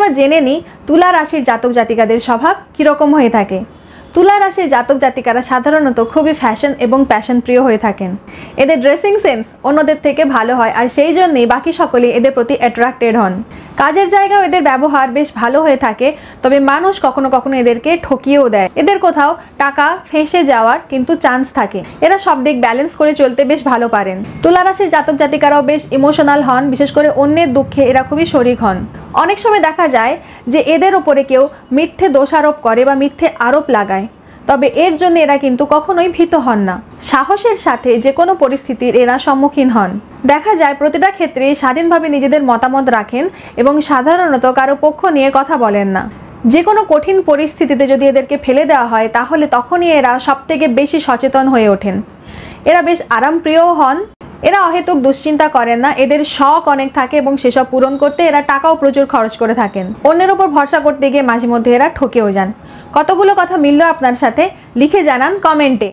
আমরা জেনে নিই তুলা রাশির জাতক জাতিকাদের স্বভাব কীরকম হয়ে থাকে। তুলা রাশির জাতক জাতিকারা সাধারণত খুবই ফ্যাশন এবং প্যাশন প্রিয় হয়ে থাকেন। এদের ড্রেসিং সেন্স অন্যদের থেকে ভালো হয়, আর সেই জন্যই বাকি সকলেই এদের প্রতি অ্যাট্রাক্টেড হন। কাজের জায়গাও এদের ব্যবহার বেশ ভালো হয়ে থাকে, তবে মানুষ কখনো কখনো এদেরকে ঠকিয়েও দেয়। এদের কোথাও টাকা ফেঁসে যাওয়ার কিন্তু চান্স থাকে। এরা সব দিক ব্যালেন্স করে চলতে বেশ ভালো পারেন। তুলা রাশির জাতক জাতিকারাও বেশ ইমোশনাল হন, বিশেষ করে অন্যের দুঃখে এরা খুবই শরিক হন। অনেক সময় দেখা যায় যে এদের ওপরে কেউ মিথ্যে দোষারোপ করে বা মিথ্যে আরোপ লাগায়, তবে এর জন্য এরা কিন্তু কখনোই ভীত হন না। সাহসের সাথে যে কোনো পরিস্থিতির এরা সম্মুখীন হন। দেখা যায় প্রতিটা ক্ষেত্রে স্বাধীনভাবে নিজেদের মতামত রাখেন এবং সাধারণত কারো পক্ষ নিয়ে কথা বলেন না। যে কোনো কঠিন পরিস্থিতিতে যদি এদেরকে ফেলে দেওয়া হয় তাহলে তখনই এরা সবথেকে বেশি সচেতন হয়ে ওঠেন। এরা বেশ আরামপ্রিয়ও হন। এরা অহেতুক দুশ্চিন্তা করেন না, এদের শখ অনেক থাকে এবং সেসব পূরণ করতে এরা টাকাও প্রচুর খরচ করে থাকেন। অন্যের উপর ভরসা করতে গিয়ে মাঝে মধ্যে এরা ঠকেও যান। কতগুলো কথা মিলল আপনার সাথে? লিখে জানান কমেন্টে।